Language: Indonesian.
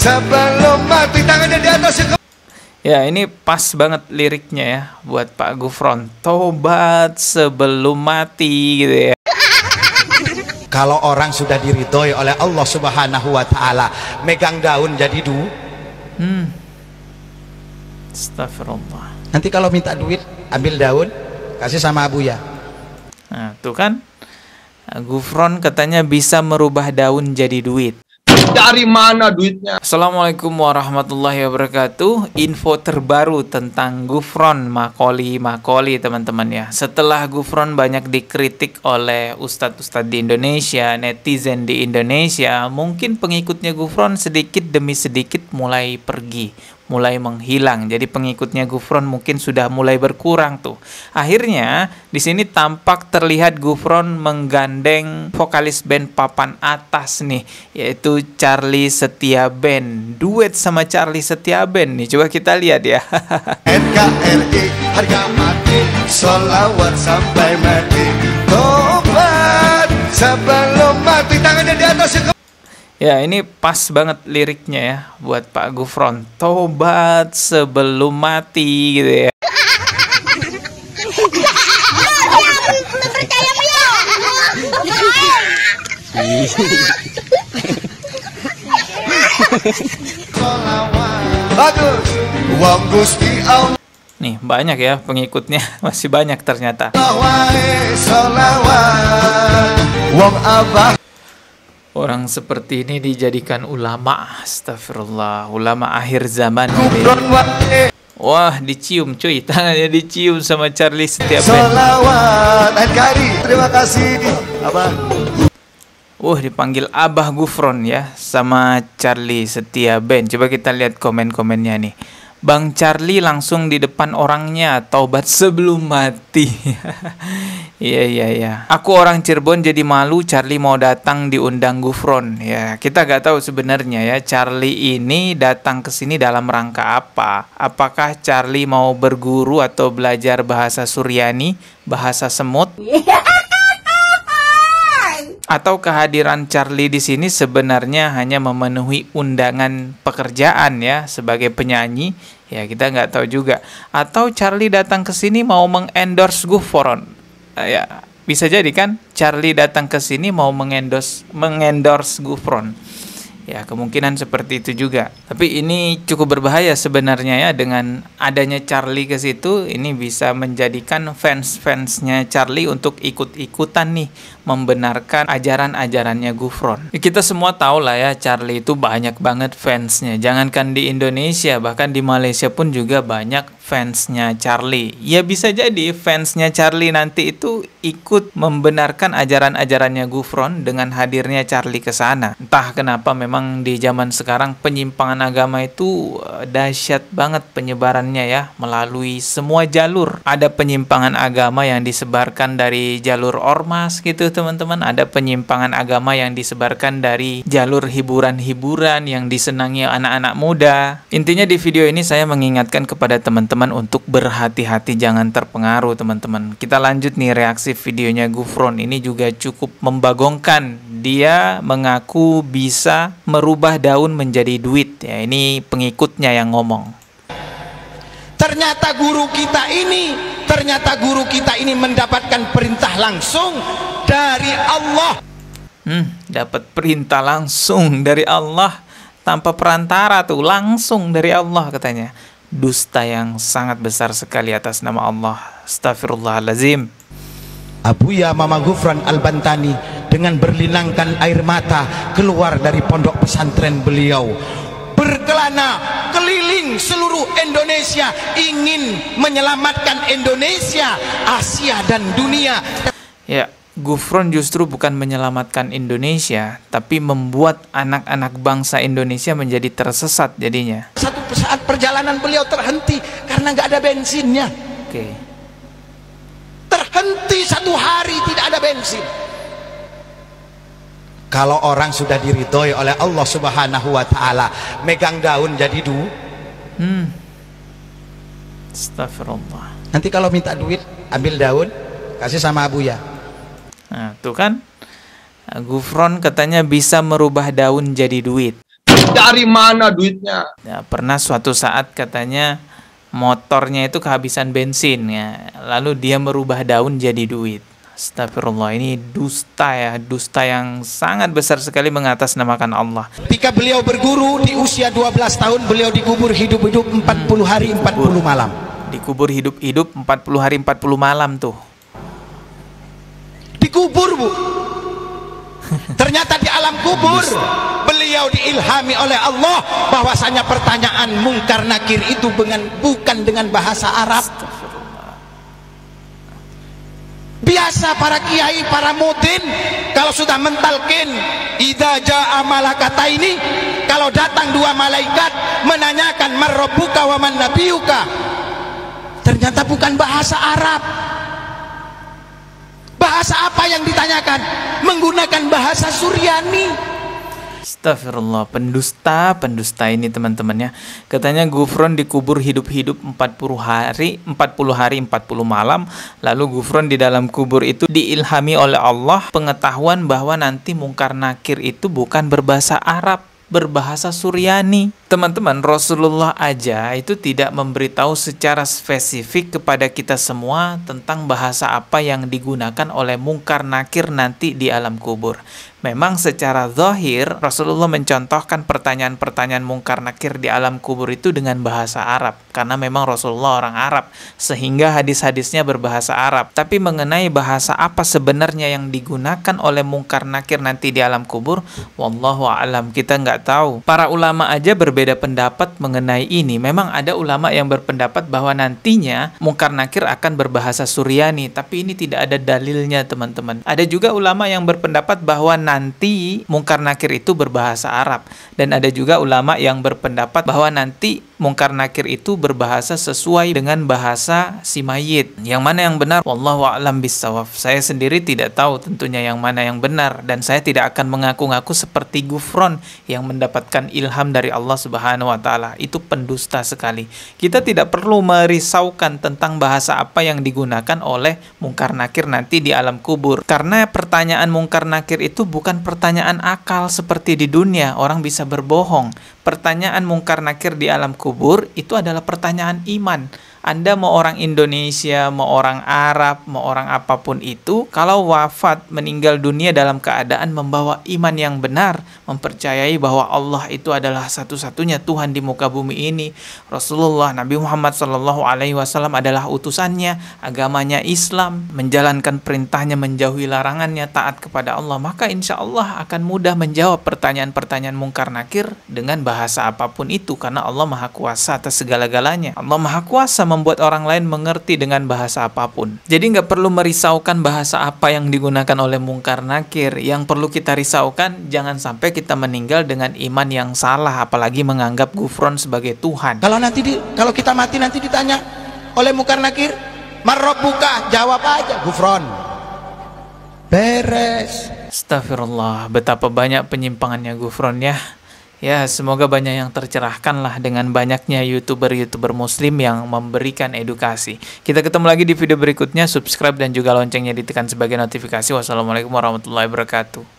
sebelum mati, tangannya di atas. Ya, ini pas banget liriknya ya buat Pak Gufron. Tobat sebelum mati gitu ya. Kalau orang sudah diridhoi oleh Allah Subhanahu wa taala, megang daun jadi Astagfirullah. Nanti kalau minta duit, ambil daun, kasih sama Abuya. Nah, tuh kan. Gufron katanya bisa merubah daun jadi duit. Dari mana duitnya? Assalamualaikum warahmatullahi wabarakatuh. Info terbaru tentang Gufron Makoli teman-teman ya. Setelah Gufron banyak dikritik oleh ustadz-ustadz di Indonesia, netizen di Indonesia, mungkin pengikutnya Gufron sedikit demi sedikit mulai pergi, mulai menghilang. Jadi pengikutnya Gufron mungkin sudah mulai berkurang tuh. Akhirnya di sini tampak terlihat Gufron menggandeng vokalis band papan atas nih, yaitu Charly Setiaband. Duet sama Charly Setiaband nih. Coba kita lihat ya. NKRI harga mati, sholawat sampai mati. Tobat sebelum mati, tangannya di atas. Ya, ini pas banget liriknya ya buat Pak Gufron. Tobat sebelum mati gitu ya. Bagus. Wong Gusti Allah. Nih, banyak ya pengikutnya, masih banyak ternyata. Sholawat. Wong Abah. Orang seperti ini dijadikan ulama. Astagfirullah, ulama akhir zaman. Wah, dicium cuy, tangannya dicium sama Charly Setiaband. Sholawat NKRI, terima kasih Abah. Dipanggil Abah Gufron ya sama Charly Setiaband. Coba kita lihat komen-komennya nih. Bang Charly langsung di depan orangnya, tobat sebelum mati. Iya. Aku orang Cirebon jadi malu Charly mau datang diundang Gufron. Ya, kita gak tahu sebenarnya ya Charly ini datang ke sini dalam rangka apa. Apakah Charly mau berguru atau belajar bahasa Suryani, bahasa semut? Atau kehadiran Charly di sini sebenarnya hanya memenuhi undangan pekerjaan ya sebagai penyanyi? Ya, kita nggak tahu juga. Atau Charly datang ke sini mau mengendorse Gufron? Ya, bisa jadi kan Charly datang ke sini mau mengendorse Gufron. Ya, kemungkinan seperti itu juga. Tapi ini cukup berbahaya sebenarnya ya, dengan adanya Charly ke situ, ini bisa menjadikan fans-fansnya Charly untuk ikut-ikutan nih membenarkan ajaran-ajarannya Gufron. Kita semua tahu lah ya, Charly itu banyak banget fansnya. Jangankan di Indonesia, bahkan di Malaysia pun juga banyak fansnya Charly. Ya bisa jadi fansnya Charly nanti itu ikut membenarkan ajaran-ajarannya Gufron dengan hadirnya Charly ke sana. Entah kenapa memang di zaman sekarang penyimpangan agama itu dahsyat banget penyebarannya ya, melalui semua jalur. Ada penyimpangan agama yang disebarkan dari jalur ormas gitu teman-teman, ada penyimpangan agama yang disebarkan dari jalur hiburan-hiburan yang disenangi anak-anak muda. Intinya di video ini saya mengingatkan kepada teman-teman untuk berhati-hati, jangan terpengaruh teman-teman. Kita lanjut nih reaksi videonya Gufron. Ini juga cukup membagongkan. Dia mengaku bisa merubah daun menjadi duit. Ya, ini pengikutnya yang ngomong. Ternyata guru kita ini mendapatkan perintah langsung dari Allah. Dapat perintah langsung dari Allah tanpa perantara tuh, langsung dari Allah katanya. Dusta yang sangat besar sekali atas nama Allah. Astagfirullahalazim. Abuya Mama Gufron Al-Bantani dengan berlinangkan air mata keluar dari pondok pesantren beliau, berkelana keliling seluruh Indonesia, ingin menyelamatkan Indonesia, Asia dan dunia. Ya, Gufron justru bukan menyelamatkan Indonesia, tapi membuat anak-anak bangsa Indonesia menjadi tersesat jadinya. Satu saat perjalanan beliau terhenti karena nggak ada bensinnya. Terhenti satu hari, tidak ada bensin. Kalau orang sudah diridhoi oleh Allah Subhanahu wa taala, megang daun jadi Astagfirullah. Nanti kalau minta duit, ambil daun, kasih sama Abuya. Nah, tuh kan Gufron katanya bisa merubah daun jadi duit. Dari mana duitnya? Ya, pernah suatu saat katanya motornya itu kehabisan bensin ya. Lalu dia merubah daun jadi duit. Astagfirullah, ini dusta ya, dusta yang sangat besar sekali mengatasnamakan Allah. Ketika beliau berguru di usia 12 tahun, beliau dikubur hidup-hidup 40 hari 40 malam. Dikubur hidup-hidup 40 hari 40 malam tuh. Dikubur, Bu. Ternyata di alam kubur beliau diilhami oleh Allah bahwasanya pertanyaan mungkar nakir itu bukan dengan bahasa Arab. Biasa para kiai, para mudin kalau sudah mentalkin idza jaa malakataini, kalau datang dua malaikat menanyakan man rabbuka wa man nabiyuka, ternyata bukan bahasa Arab. Bahasa apa yang ditanyakan? Menggunakan bahasa Suryani. Astagfirullah, pendusta ini teman-temannya. Katanya Gufron dikubur hidup-hidup 40 hari 40 malam. Lalu Gufron di dalam kubur itu diilhami oleh Allah pengetahuan bahwa nanti mungkar nakir itu bukan berbahasa Arab, berbahasa Suryani. Teman-teman, Rasulullah aja itu tidak memberitahu secara spesifik kepada kita semua tentang bahasa apa yang digunakan oleh mungkar nakir nanti di alam kubur. Memang secara zahir Rasulullah mencontohkan pertanyaan-pertanyaan mungkar nakir di alam kubur itu dengan bahasa Arab, karena memang Rasulullah orang Arab sehingga hadis-hadisnya berbahasa Arab. Tapi mengenai bahasa apa sebenarnya yang digunakan oleh mungkar nakir nanti di alam kubur, wallahu a'lam, kita nggak tahu. Para ulama aja berbeda pendapat mengenai ini. Memang ada ulama yang berpendapat bahwa nantinya mungkar nakir akan berbahasa Suryani, tapi ini tidak ada dalilnya teman-teman. Ada juga ulama yang berpendapat bahwa nanti mungkar nakir itu berbahasa Arab, dan ada juga ulama yang berpendapat bahwa nanti mungkar nakir itu berbahasa sesuai dengan bahasa si mayit. Yang mana yang benar? Wallahu a'lam bissawab. Saya sendiri tidak tahu tentunya yang mana yang benar, dan saya tidak akan mengaku-ngaku seperti Gufron yang mendapatkan ilham dari Allah Subhanahu wa taala. Itu pendusta sekali. Kita tidak perlu merisaukan tentang bahasa apa yang digunakan oleh mungkar nakir nanti di alam kubur, karena pertanyaan mungkar nakir itu bukan pertanyaan akal seperti di dunia orang bisa berbohong. Pertanyaan mungkar nakir di alam kubur itu adalah pertanyaan iman. Anda mau orang Indonesia, mau orang Arab, mau orang apapun itu, kalau wafat meninggal dunia dalam keadaan membawa iman yang benar, mempercayai bahwa Allah itu adalah satu-satunya Tuhan di muka bumi ini, Rasulullah Nabi Muhammad SAW adalah utusannya, agamanya Islam, menjalankan perintahnya, menjauhi larangannya, taat kepada Allah, maka insya Allah akan mudah menjawab pertanyaan-pertanyaan mungkar nakir dengan bahasa apapun itu, karena Allah Maha Kuasa atas segala-galanya. Allah Maha Kuasa membuat orang lain mengerti dengan bahasa apapun. Jadi nggak perlu merisaukan bahasa apa yang digunakan oleh mungkar nakir. Yang perlu kita risaukan, jangan sampai kita meninggal dengan iman yang salah, apalagi menganggap Gufron sebagai Tuhan. Kalau kita mati nanti ditanya oleh mungkar nakir, man rabbuka, jawab aja Gufron. Beres. Astagfirullah, betapa banyak penyimpangannya Gufron ya. Ya, semoga banyak yang tercerahkan lah dengan banyaknya YouTuber-YouTuber muslim yang memberikan edukasi. Kita ketemu lagi di video berikutnya. Subscribe dan juga loncengnya ditekan sebagai notifikasi. Wassalamualaikum warahmatullahi wabarakatuh.